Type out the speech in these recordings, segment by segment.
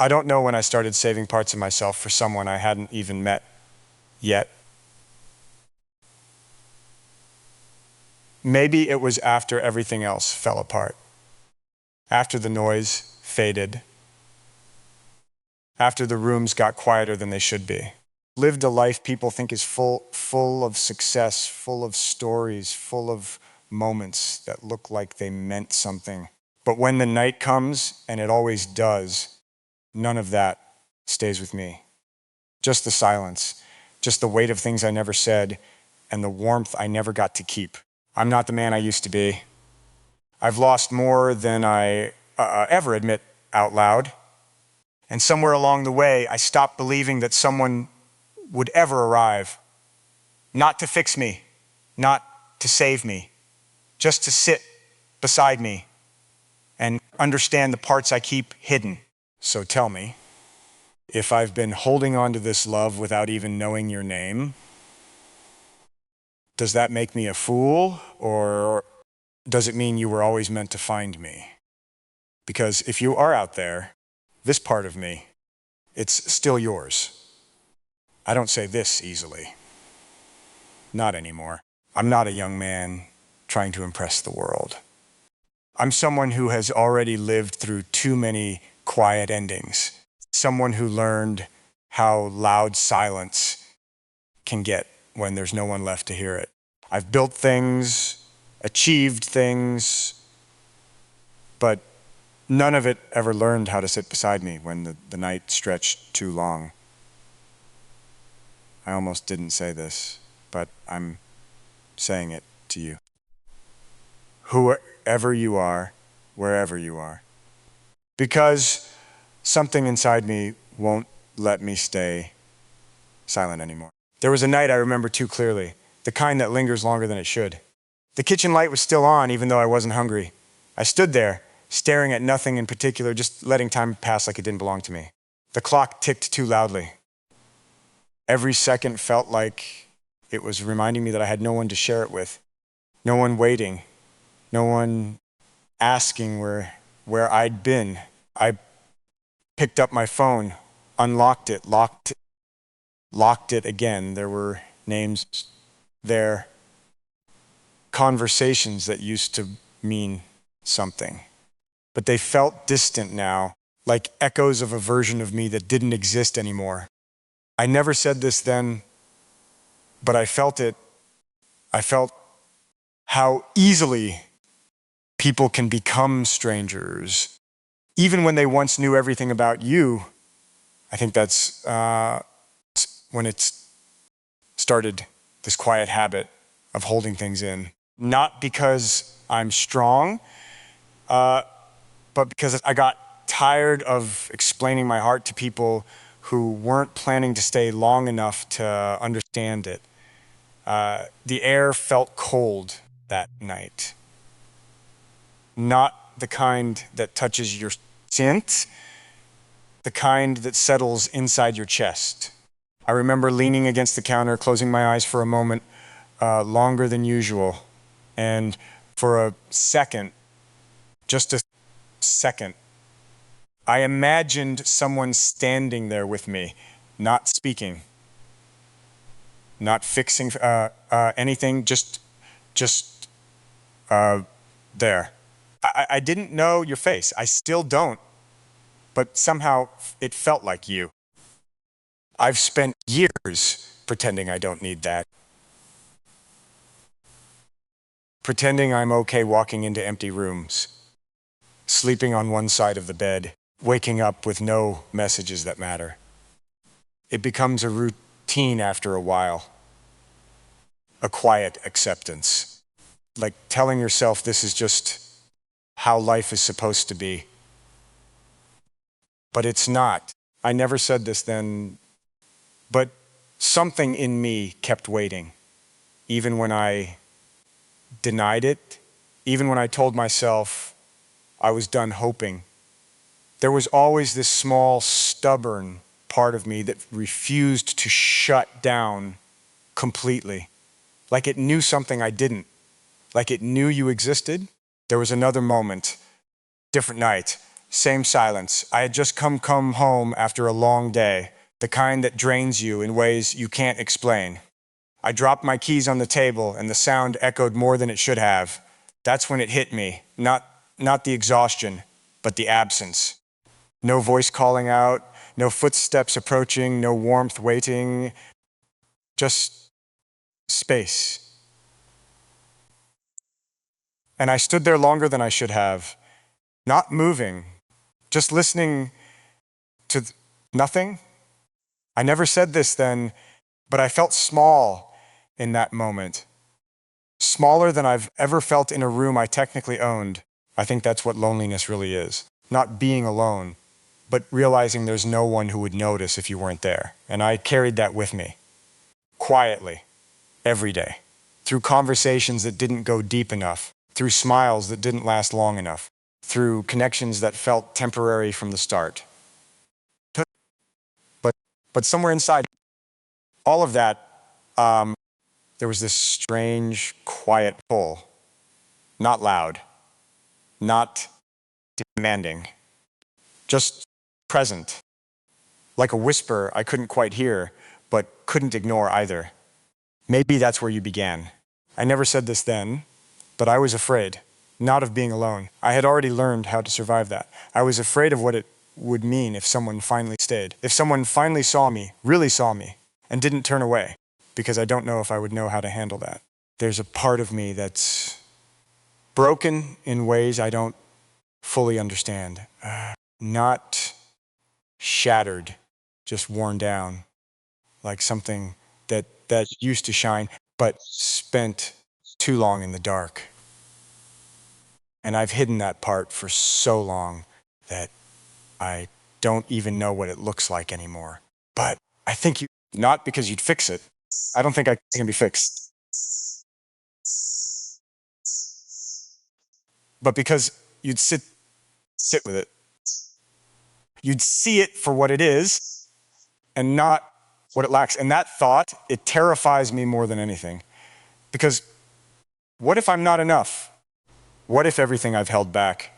I don't know when I started saving parts of myself for someone I hadn't even met yet. Maybe it was after everything else fell apart, after the noise faded, after the rooms got quieter than they should be. Lived a life people think is full of success, full of stories, full of moments that look like they meant something. But when the night comes, and it always does, none of that stays with me. Just the silence, just the weight of things I never said, and the warmth I never got to keep. I'm not the man I used to be. I've lost more than I ever admit out loud. And somewhere along the way, I stopped believing that someone would ever arrive. Not to fix me, not to save me, just to sit beside me and understand the parts I keep hidden. So tell me, if I've been holding on to this love without even knowing your name, does that make me a fool, or does it mean you were always meant to find me? Because if you are out there, this part of me, it's still yours. I don't say this easily. Not anymore. I'm not a young man trying to impress the world. I'm someone who has already lived through too many quiet endings. Someone who learned how loud silence can get when there's no one left to hear it. I've built things, achieved things, but none of it ever learned how to sit beside me when the night stretched too long. I almost didn't say this, but I'm saying it to you. Whoever you are, wherever you are. Because something inside me won't let me stay silent anymore. There was a night I remember too clearly, the kind that lingers longer than it should. The kitchen light was still on, even though I wasn't hungry. I stood there, staring at nothing in particular, just letting time pass like it didn't belong to me. The clock ticked too loudly. Every second felt like it was reminding me that I had no one to share it with, no one waiting, no one asking where I'd been. I picked up my phone, unlocked it, locked it again. There were names there, conversations that used to mean something. But they felt distant now, like echoes of a version of me that didn't exist anymore. I never said this then, but I felt it. I felt how easily people can become strangers, even when they once knew everything about you. I think that's when it started, this quiet habit of holding things in. Not because I'm strong, but because I got tired of explaining my heart to people who weren't planning to stay long enough to understand it. The air felt cold that night. Not the kind that touches your skin, the kind that settles inside your chest. I remember leaning against the counter, closing my eyes for a moment, longer than usual. And for a second, just a second, I imagined someone standing there with me, not speaking, not fixing anything, just there. I didn't know your face. I still don't, but somehow it felt like you. I've spent years pretending I don't need that. Pretending I'm okay walking into empty rooms, sleeping on one side of the bed, waking up with no messages that matter. It becomes a routine after a while, a quiet acceptance, like telling yourself this is just how life is supposed to be. But it's not. I never said this then, but something in me kept waiting, even when I denied it, even when I told myself I was done hoping. There was always this small, stubborn part of me that refused to shut down completely, like it knew something I didn't, like it knew you existed. There was another moment, different night, Same silence. I had just come home after a long day, the kind that drains you in ways you can't explain. I dropped my keys on the table and the sound echoed more than it should have. That's when it hit me. Not the exhaustion, but the absence. No voice calling out, no footsteps approaching, no warmth waiting, just space. And I stood there longer than I should have, not moving, just listening to nothing. I never said this then, but I felt small in that moment. Smaller than I've ever felt in a room I technically owned. I think that's what loneliness really is. Not being alone, but realizing there's no one who would notice if you weren't there. And I carried that with me, quietly, every day, through conversations that didn't go deep enough, through smiles that didn't last long enough, through connections that felt temporary from the start. But, but somewhere inside all of that, there was this strange, quiet pull. Not loud, not demanding, just present. Like a whisper I couldn't quite hear, but couldn't ignore either. Maybe that's where you began. I never said this then, but I was afraid, not of being alone. I had already learned how to survive that. I was afraid of what it would mean if someone finally stayed. If someone finally saw me, really saw me, and didn't turn away, because I don't know if I would know how to handle that. There's a part of me that's broken in ways I don't fully understand. Not shattered, just worn down, like something that used to shine, but spent too long in the dark. And I've hidden that part for so long that I don't even know what it looks like anymore. But I think you, not because you'd fix it. I don't think it can be fixed. But because you'd sit with it. You'd see it for what it is and not what it lacks. And that thought, it terrifies me more than anything. Because what if I'm not enough? What if everything I've held back,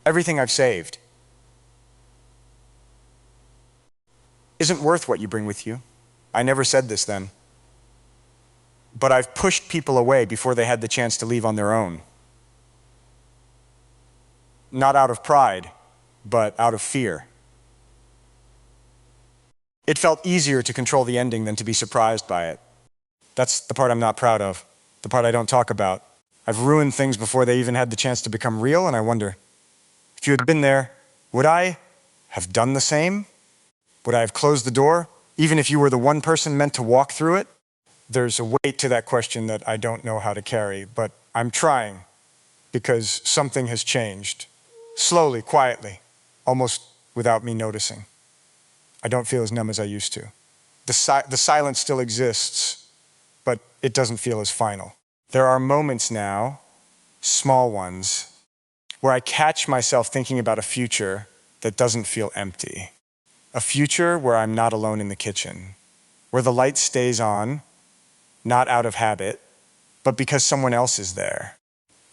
everything I've saved, isn't worth what you bring with you? I never said this then. But I've pushed people away before they had the chance to leave on their own. Not out of pride, but out of fear. It felt easier to control the ending than to be surprised by it. That's the part I'm not proud of, the part I don't talk about. I've ruined things before they even had the chance to become real, and I wonder, if you had been there, would I have done the same? Would I have closed the door, even if you were the one person meant to walk through it? There's a weight to that question that I don't know how to carry, but I'm trying, because something has changed. Slowly, quietly, almost without me noticing. I don't feel as numb as I used to. The silence still exists, but it doesn't feel as final. There are moments now, small ones, where I catch myself thinking about a future that doesn't feel empty. A future where I'm not alone in the kitchen, where the light stays on, not out of habit, but because someone else is there.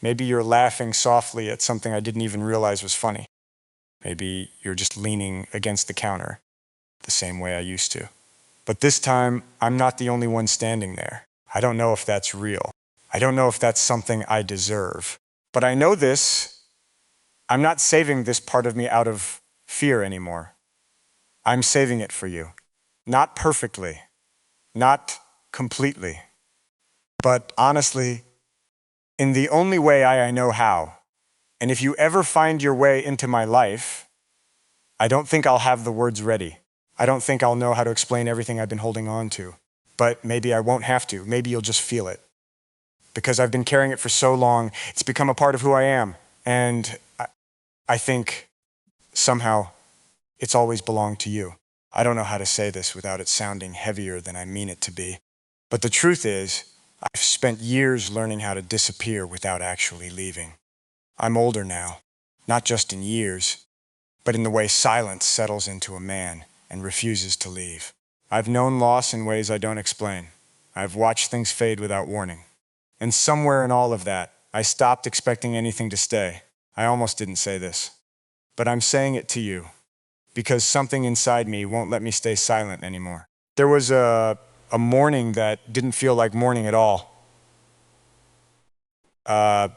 Maybe you're laughing softly at something I didn't even realize was funny. Maybe you're just leaning against the counter the same way I used to. But this time, I'm not the only one standing there. I don't know if that's real. I don't know if that's something I deserve. But I know this, I'm not saving this part of me out of fear anymore. I'm saving it for you. Not perfectly, not completely, but honestly, in the only way I know how. And if you ever find your way into my life, I don't think I'll have the words ready. I don't think I'll know how to explain everything I've been holding on to. But maybe I won't have to. Maybe you'll just feel it. Because I've been carrying it for so long, it's become a part of who I am. And I think somehow it's always belonged to you. I don't know how to say this without it sounding heavier than I mean it to be. But the truth is, I've spent years learning how to disappear without actually leaving. I'm older now, not just in years, but in the way silence settles into a man and refuses to leave. I've known loss in ways I don't explain. I've watched things fade without warning. And somewhere in all of that, I stopped expecting anything to stay. I almost didn't say this, but I'm saying it to you because something inside me won't let me stay silent anymore. There was a morning that didn't feel like morning at all. Uh,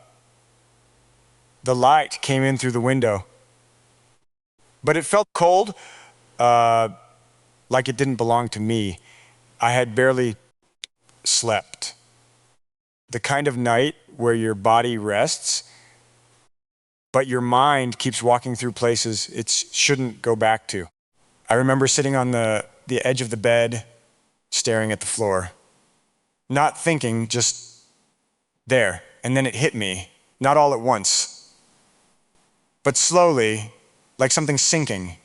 the light came in through the window, but it felt cold, uh, like it didn't belong to me. I had barely slept. The kind of night where your body rests, but your mind keeps walking through places it shouldn't go back to. I remember sitting on the edge of the bed, staring at the floor, not thinking, just there. And then it hit me, not all at once, but slowly, like something sinking.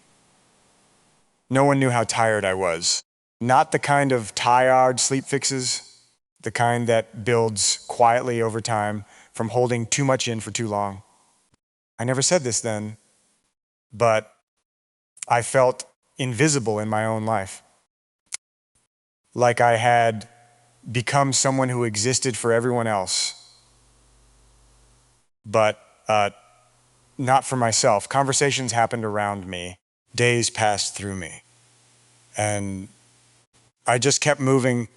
No one knew how tired I was. Not the kind of tired sleep fixes, the kind that builds quietly over time from holding too much in for too long. I never said this then, but I felt invisible in my own life. Like I had become someone who existed for everyone else, but not for myself. Conversations happened around me. Days passed through me. And I just kept moving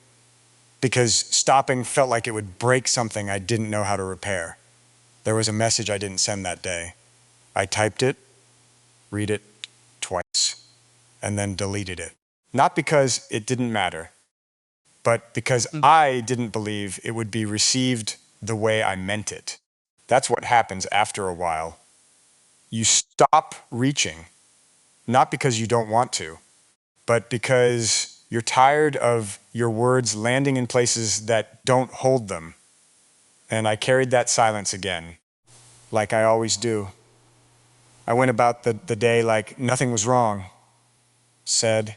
because stopping felt like it would break something I didn't know how to repair. There was a message I didn't send that day. I typed it, read it twice, and then deleted it. Not because it didn't matter, but because I didn't believe it would be received the way I meant it. That's what happens after a while. You stop reaching, not because you don't want to, but because you're tired of your words landing in places that don't hold them. And I carried that silence again, like I always do. I went about the day like nothing was wrong, said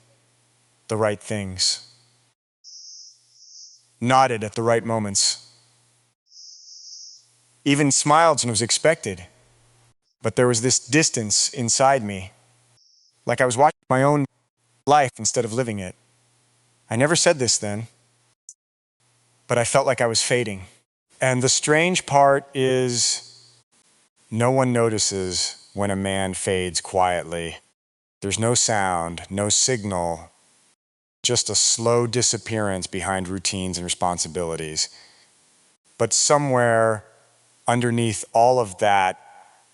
the right things, nodded at the right moments, even smiled when it was expected. But there was this distance inside me, like I was watching my own life instead of living it. I never said this then, but I felt like I was fading. And the strange part is no one notices when a man fades quietly. There's no sound, no signal, just a slow disappearance behind routines and responsibilities. But somewhere underneath all of that,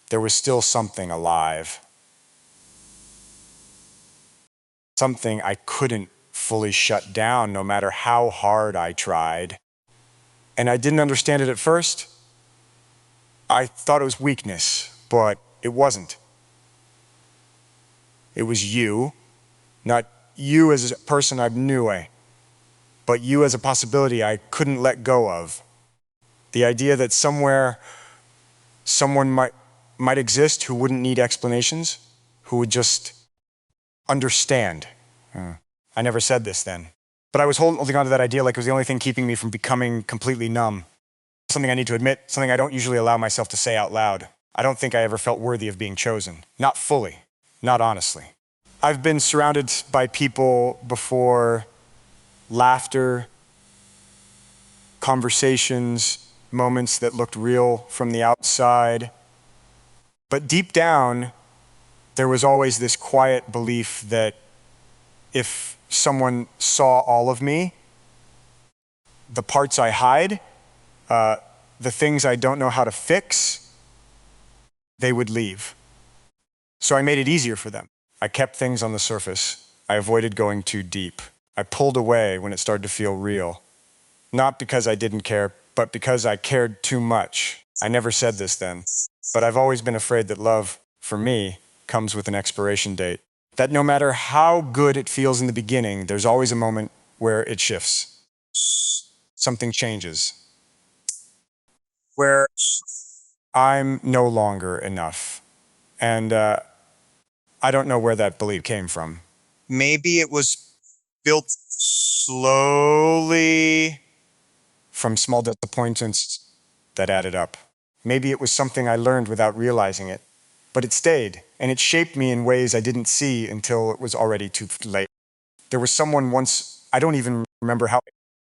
there was still something alive. Something I couldn't fully shut down no matter how hard I tried. And I didn't understand it at first. I thought it was weakness, but it wasn't. It was you, not you as a person I knew, but you as a possibility I couldn't let go of. The idea that somewhere someone might exist who wouldn't need explanations, who would just understand. I never said this then. But I was holding on to that idea like it was the only thing keeping me from becoming completely numb. Something I need to admit, something I don't usually allow myself to say out loud. I don't think I ever felt worthy of being chosen. Not fully, not honestly. I've been surrounded by people before, laughter, conversations, moments that looked real from the outside. But deep down, there was always this quiet belief that if someone saw all of me, the parts I hide, the things I don't know how to fix, they would leave. So I made it easier for them. I kept things on the surface. I avoided going too deep. I pulled away when it started to feel real. Not because I didn't care, but because I cared too much. I never said this then, but I've always been afraid that love, for me, comes with an expiration date. That no matter how good it feels in the beginning, there's always a moment where it shifts. Something changes. Where I'm no longer enough. And I don't know where that belief came from. Maybe it was built slowly from small disappointments that added up. Maybe it was something I learned without realizing it. But it stayed, and it shaped me in ways I didn't see until it was already too late. There was someone once, I don't even remember how,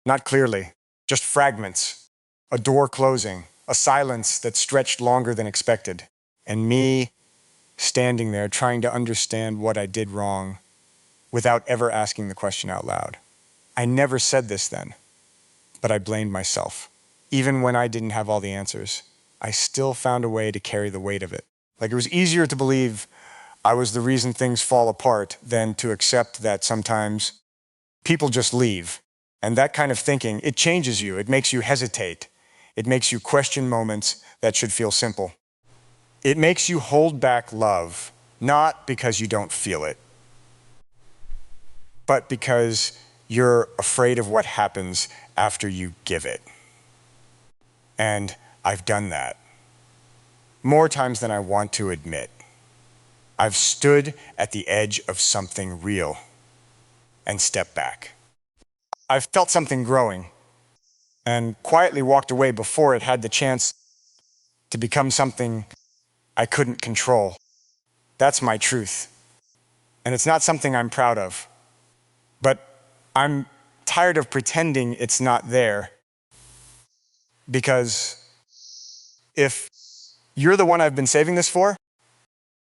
not clearly, just fragments, a door closing, a silence that stretched longer than expected, and me standing there trying to understand what I did wrong without ever asking the question out loud. I never said this then, but I blamed myself. Even when I didn't have all the answers, I still found a way to carry the weight of it. Like, it was easier to believe I was the reason things fall apart than to accept that sometimes people just leave. And that kind of thinking, it changes you. It makes you hesitate. It makes you question moments that should feel simple. It makes you hold back love, not because you don't feel it, but because you're afraid of what happens after you give it. And I've done that more times than I want to admit. I've stood at the edge of something real and stepped back. I've felt something growing and quietly walked away before it had the chance to become something I couldn't control. That's my truth. And it's not something I'm proud of. But I'm tired of pretending it's not there. Because if you're the one I've been saving this for,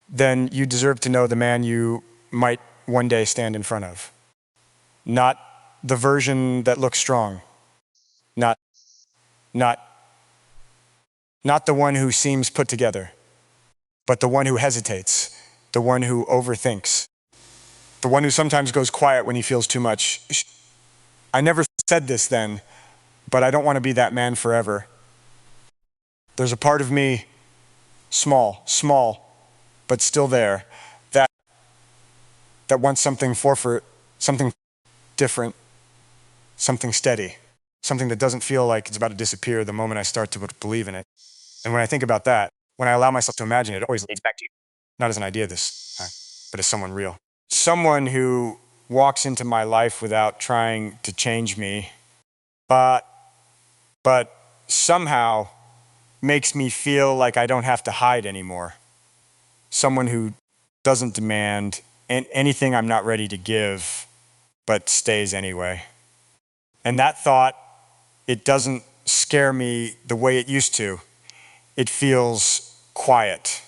then you deserve to know the man you might one day stand in front of. Not the version that looks strong. Not, not, not the one who seems put together, but the one who hesitates, the one who overthinks, the one who sometimes goes quiet when he feels too much. I never said this then, but I don't want to be that man forever. There's a part of me, small, but still there, that wants something something different, something steady, something that doesn't feel like it's about to disappear the moment I start to believe in it. And when I think about that, when I allow myself to imagine it, it always leads back to you. Not as an idea this time, but as someone real. Someone who walks into my life without trying to change me, but somehow makes me feel like I don't have to hide anymore. Someone who doesn't demand anything I'm not ready to give, but stays anyway. And that thought, it doesn't scare me the way it used to. It feels quiet,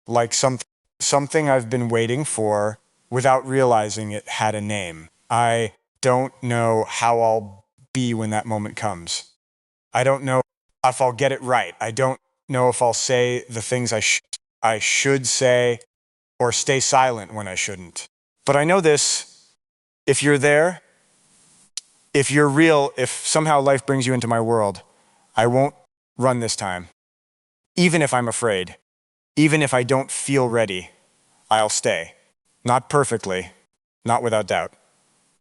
like something I've been waiting for without realizing it had a name. I don't know how I'll be when that moment comes. I don't know if I'll get it right. I don't know if I'll say the things I should say or stay silent when I shouldn't. But I know this, if you're there, if you're real, if somehow life brings you into my world, I won't run this time. Even if I'm afraid, even if I don't feel ready, I'll stay. Not perfectly, not without doubt,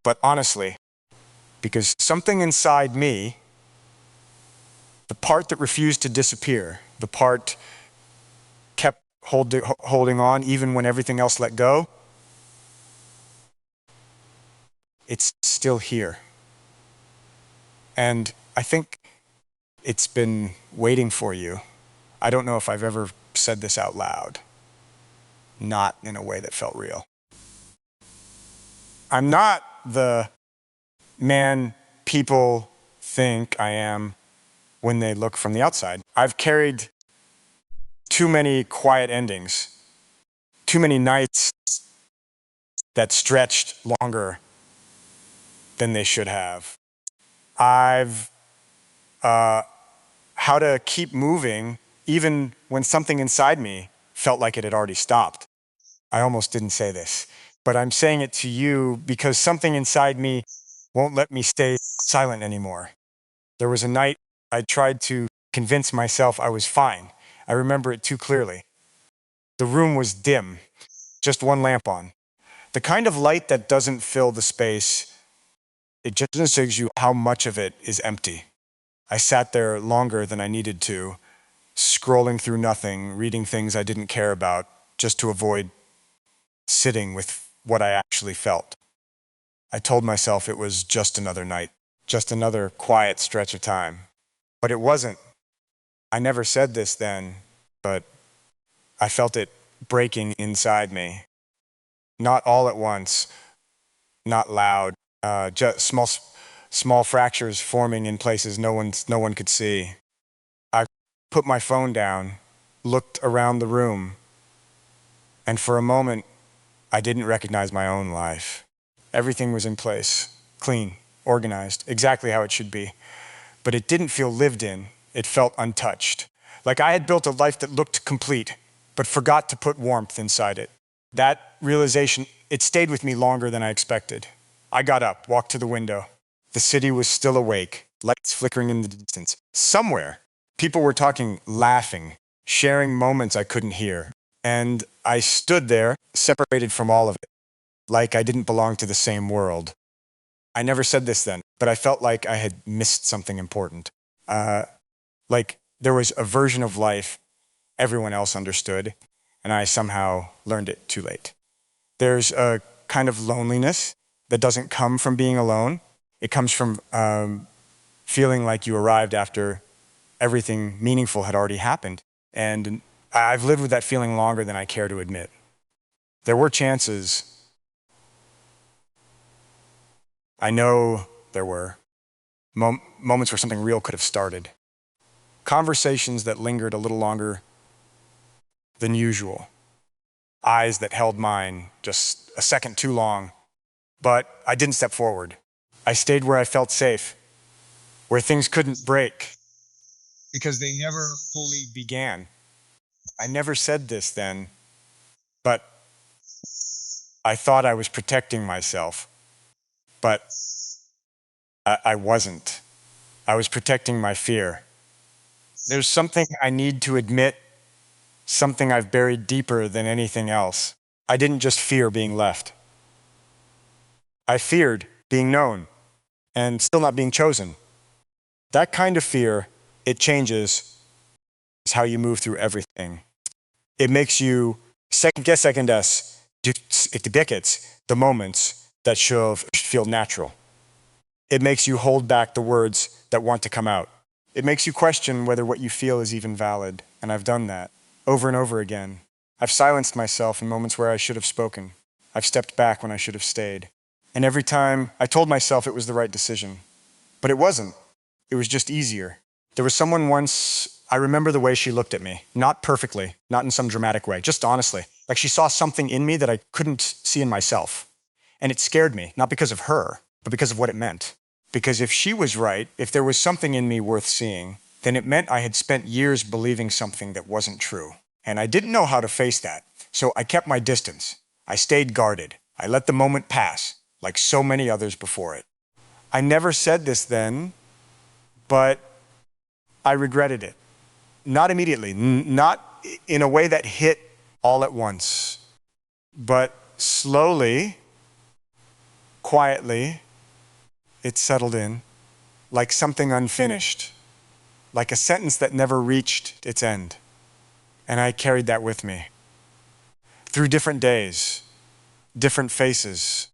but honestly, because something inside me, the part that refused to disappear, the part kept holding on even when everything else let go, it's still here. And I think it's been waiting for you. I don't know if I've ever said this out loud, not in a way that felt real. I'm not the man people think I am when they look from the outside. I've carried too many quiet endings, too many nights that stretched longer than they should have. I've how to keep moving even when something inside me felt like it had already stopped. I almost didn't say this, but I'm saying it to you because something inside me won't let me stay silent anymore. There was a night I tried to convince myself I was fine. I remember it too clearly. The room was dim, just one lamp on. The kind of light that doesn't fill the space, it just shows you how much of it is empty. I sat there longer than I needed to, scrolling through nothing, reading things I didn't care about, just to avoid sitting with what I actually felt. I told myself it was just another night, just another quiet stretch of time. But it wasn't. I never said this then, but I felt it breaking inside me. Not all at once, not loud, just small fractures forming in places no one could see. put my phone down, looked around the room, and for a moment, I didn't recognize my own life. Everything was in place, clean, organized, exactly how it should be. But it didn't feel lived in. It felt untouched. Like I had built a life that looked complete, but forgot to put warmth inside it. That realization, it stayed with me longer than I expected. I got up, walked to the window. The city was still awake, lights flickering in the distance. Somewhere, people were talking, laughing, sharing moments I couldn't hear. And I stood there, separated from all of it, like I didn't belong to the same world. I never said this then, but I felt like I had missed something important. Like there was a version of life everyone else understood, and I somehow learned it too late. There's a kind of loneliness that doesn't come from being alone. It comes from feeling like you arrived after everything meaningful had already happened. And I've lived with that feeling longer than I care to admit. There were chances. I know there were moments where something real could have started. Conversations that lingered a little longer than usual. Eyes that held mine just a second too long. But I didn't step forward. I stayed where I felt safe, where things couldn't break, because they never fully began. I never said this then, but I thought I was protecting myself. But I wasn't. I was protecting my fear. There's something I need to admit, something I've buried deeper than anything else. I didn't just fear being left. I feared being known and still not being chosen. That kind of fear, it changes how you move through everything. It makes you second guess, it depicts the moments that should feel natural. It makes you hold back the words that want to come out. It makes you question whether what you feel is even valid, and I've done that over and over again. I've silenced myself in moments where I should have spoken. I've stepped back when I should have stayed. And every time I told myself it was the right decision. But it wasn't. It was just easier. There was someone once, I remember the way she looked at me. Not perfectly, not in some dramatic way, just honestly. Like she saw something in me that I couldn't see in myself. And it scared me, not because of her, but because of what it meant. Because if she was right, if there was something in me worth seeing, then it meant I had spent years believing something that wasn't true. And I didn't know how to face that. So I kept my distance. I stayed guarded. I let the moment pass, like so many others before it. I never said this then, but I regretted it. Not immediately, not in a way that hit all at once, but slowly, quietly, it settled in, like something unfinished, like a sentence that never reached its end. And I carried that with me. Through different days, different faces,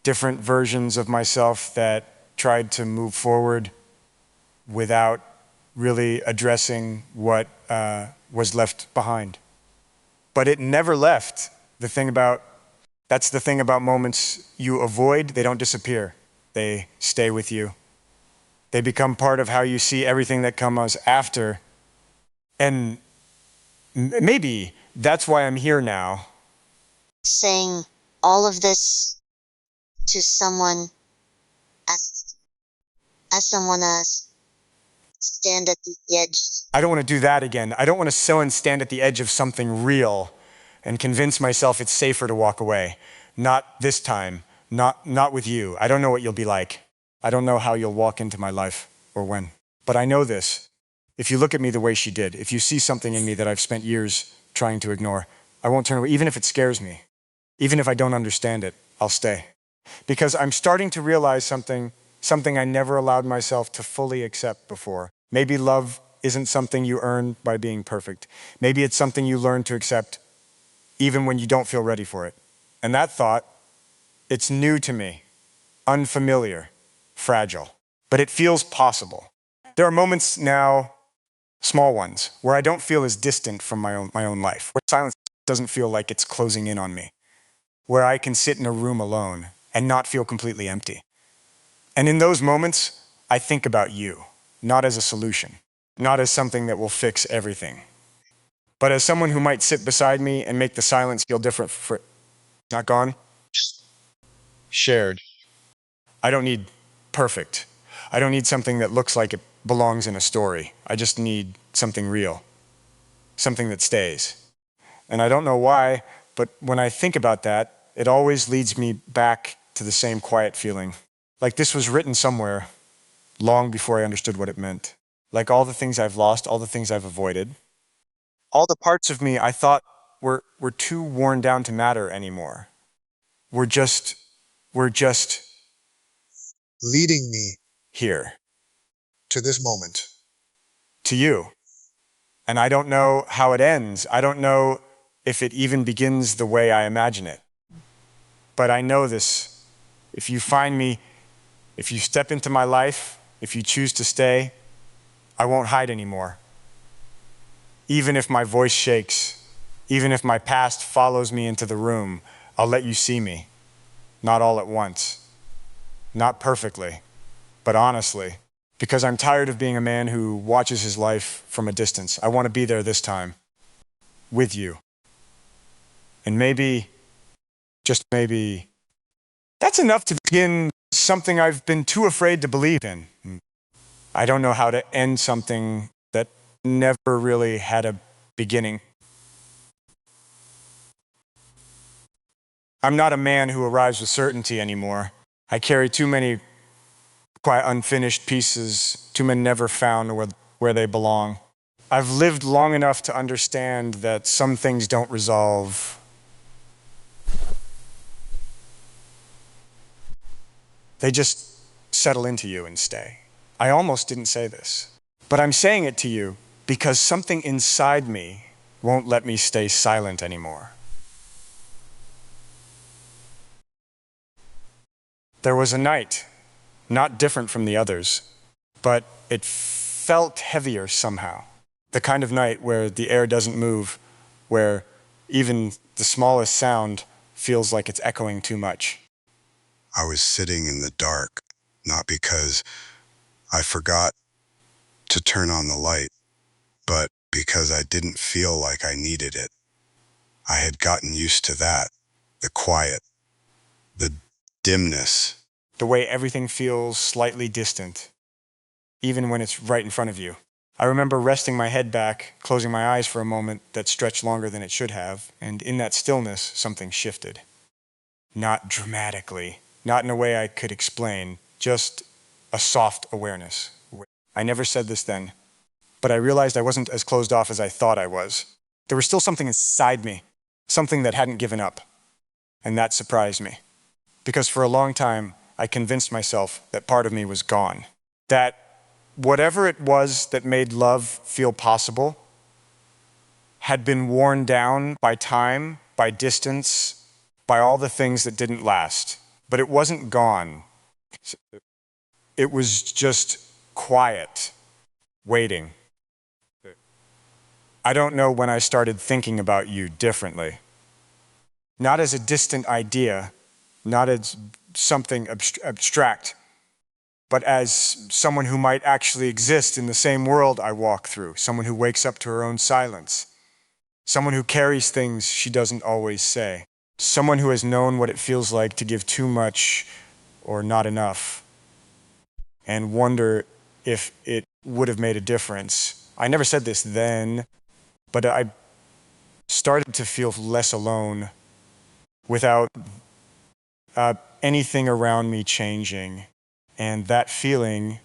different versions of myself that tried to move forward without really addressing what was left behind. But it never left. That's the thing about moments you avoid, they don't disappear. They stay with you. They become part of how you see everything that comes after. And maybe that's why I'm here now. Saying all of this to someone as someone else stand at the edge. I don't want to do that again. I don't want to so and stand at the edge of something real and convince myself it's safer to walk away. Not this time. Not with you. I don't know what you'll be like. I don't know how you'll walk into my life or when. But I know this. If you look at me the way she did, if you see something in me that I've spent years trying to ignore, I won't turn away, even if it scares me. Even if I don't understand it, I'll stay. Because I'm starting to realize something I never allowed myself to fully accept before. Maybe love isn't something you earn by being perfect. Maybe it's something you learn to accept even when you don't feel ready for it. And that thought, it's new to me, unfamiliar, fragile, but it feels possible. There are moments now, small ones, where I don't feel as distant from my own life, where silence doesn't feel like it's closing in on me, where I can sit in a room alone and not feel completely empty. And in those moments, I think about you, not as a solution, not as something that will fix everything, but as someone who might sit beside me and make the silence feel different for not gone, shared. I don't need perfect. I don't need something that looks like it belongs in a story. I just need something real, something that stays. And I don't know why, but when I think about that, it always leads me back to the same quiet feeling. Like this was written somewhere long before I understood what it meant. Like all the things I've lost, all the things I've avoided, all the parts of me I thought were too worn down to matter anymore. We're just, we're just leading me here to this moment. to you. And I don't know how it ends. I don't know if it even begins the way I imagine it. But I know this. If you find me, if you step into my life, if you choose to stay, I won't hide anymore. Even if my voice shakes, even if my past follows me into the room, I'll let you see me. Not all at once. Not perfectly, but honestly. Because I'm tired of being a man who watches his life from a distance. I want to be there this time, with you. And maybe, just maybe, that's enough to begin something I've been too afraid to believe in. I don't know how to end something that never really had a beginning. I'm not a man who arrives with certainty anymore. I carry too many quite unfinished pieces, too many never found where they belong. I've lived long enough to understand that some things don't resolve. They just settle into you and stay. I almost didn't say this, but I'm saying it to you because something inside me won't let me stay silent anymore. There was a night, not different from the others, but it felt heavier somehow. The kind of night where the air doesn't move, where even the smallest sound feels like it's echoing too much. I was sitting in the dark, not because I forgot to turn on the light, but because I didn't feel like I needed it. I had gotten used to that, the quiet, the dimness. The way everything feels slightly distant, even when it's right in front of you. I remember resting my head back, closing my eyes for a moment that stretched longer than it should have, and in that stillness, something shifted. Not dramatically, not in a way I could explain, just a soft awareness. I never said this then, but I realized I wasn't as closed off as I thought I was. There was still something inside me, something that hadn't given up, and that surprised me. Because for a long time, I convinced myself that part of me was gone. That whatever it was that made love feel possible had been worn down by time, by distance, by all the things that didn't last. But it wasn't gone. It was just quiet, waiting. I don't know when I started thinking about you differently. Not as a distant idea, not as something abstract, but as someone who might actually exist in the same world I walk through, someone who wakes up to her own silence, someone who carries things she doesn't always say, someone who has known what it feels like to give too much or not enough, and wonder if it would have made a difference. I never said this then, but I started to feel less alone without anything around me changing. And that feeling,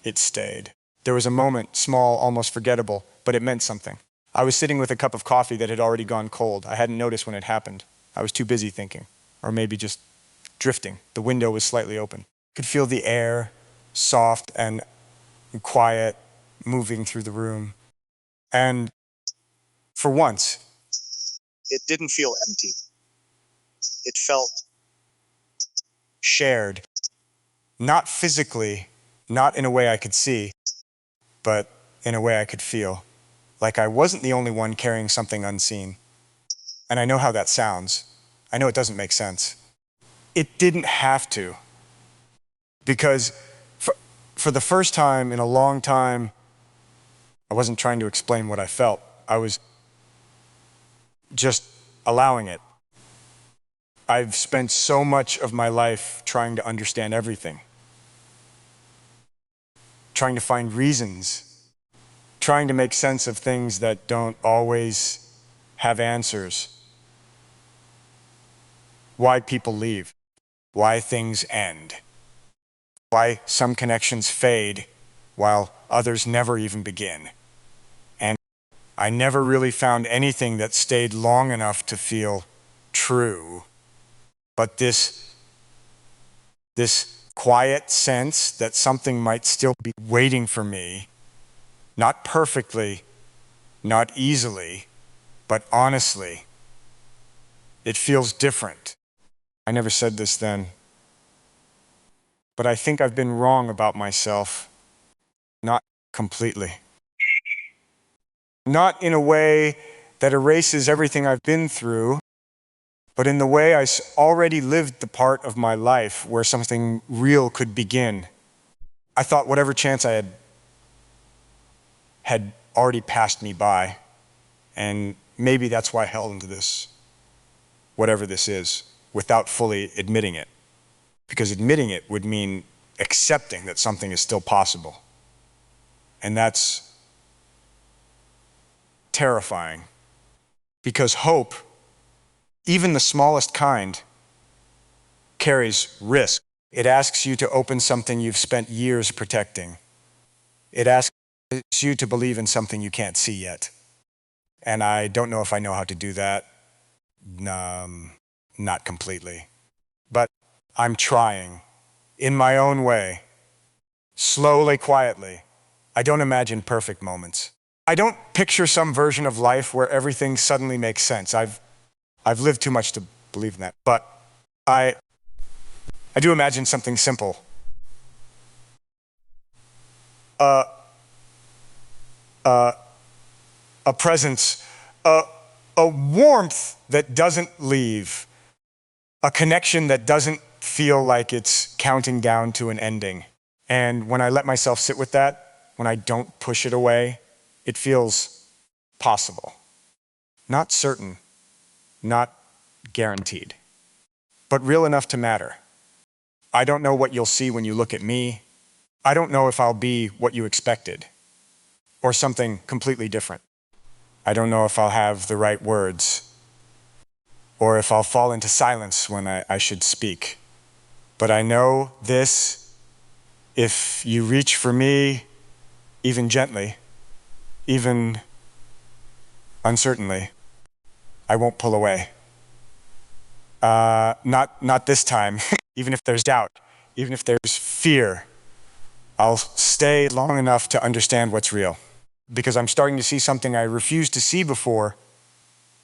it stayed. There was a moment, small, almost forgettable, but it meant something. I was sitting with a cup of coffee that had already gone cold. I hadn't noticed when it happened. I was too busy thinking, or maybe just drifting. The window was slightly open. I could feel the air, soft and quiet, moving through the room. And for once, it didn't feel empty. It felt shared. Not physically, not in a way I could see, but in a way I could feel. Like I wasn't the only one carrying something unseen. And I know how that sounds. I know it doesn't make sense. It didn't have to. Because for the first time in a long time, I wasn't trying to explain what I felt. I was just allowing it. I've spent so much of my life trying to understand everything, trying to find reasons, trying to make sense of things that don't always have answers. Why people leave, why things end, why some connections fade while others never even begin. And I never really found anything that stayed long enough to feel true. But this quiet sense that something might still be waiting for me, not perfectly, not easily, but honestly, it feels different. I never said this then, but I think I've been wrong about myself. Not completely. Not in a way that erases everything I've been through, but in the way I already lived the part of my life where something real could begin. I thought whatever chance I had already passed me by, and maybe that's why I held into this, whatever this is, without fully admitting it. Because admitting it would mean accepting that something is still possible. And that's terrifying. Because hope, even the smallest kind, carries risk. It asks you to open something you've spent years protecting. It asks you to believe in something you can't see yet. And I don't know if I know how to do that. Not completely. But I'm trying, in my own way, slowly, quietly. I don't imagine perfect moments. I don't picture some version of life where everything suddenly makes sense. I've lived too much to believe in that. But I do imagine something simple. Uh, a presence, a warmth that doesn't leave, a connection that doesn't feel like it's counting down to an ending. And when I let myself sit with that, when I don't push it away, it feels possible. Not certain, not guaranteed, but real enough to matter. I don't know what you'll see when you look at me. I don't know if I'll be what you expected, or something completely different. I don't know if I'll have the right words, or if I'll fall into silence when I should speak. But I know this: if you reach for me, even gently, even uncertainly, I won't pull away. Not this time. Even if there's doubt, even if there's fear, I'll stay long enough to understand what's real. Because I'm starting to see something I refused to see before.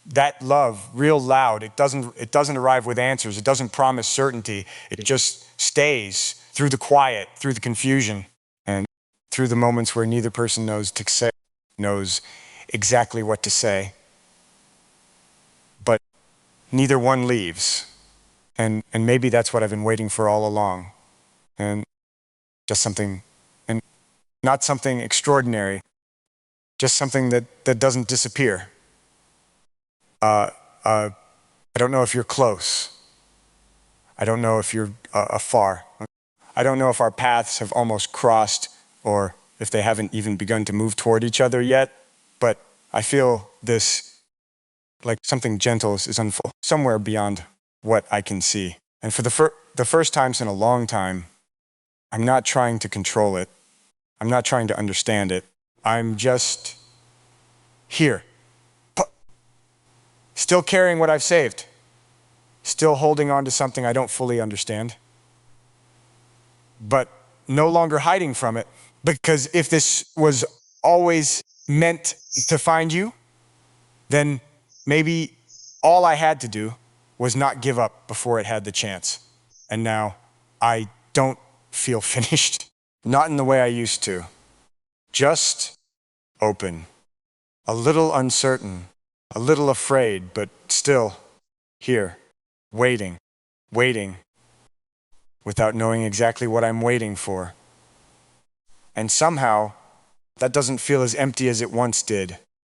That love, real loud, it doesn't arrive with answers. It doesn't promise certainty. It just stays through the quiet, through the confusion, and through the moments where neither person knows exactly what to say. But neither one leaves. And maybe that's what I've been waiting for all along. And just something, and not something extraordinary, just something that doesn't disappear. I don't know if you're close. I don't know if you're afar. I don't know if our paths have almost crossed or if they haven't even begun to move toward each other yet. But I feel this, like something gentle is unfolding somewhere beyond what I can see. And for the first times in a long time, I'm not trying to control it. I'm not trying to understand it. I'm just here, still carrying what I've saved, still holding on to something I don't fully understand, but no longer hiding from it. Because if this was always meant to find you, then maybe all I had to do was not give up before it had the chance. And now I don't feel finished. Not in the way I used to. Just open. A little uncertain. A little afraid, but still here. Waiting. Waiting. Without knowing exactly what I'm waiting for. And somehow, That doesn't feel as empty as it once did.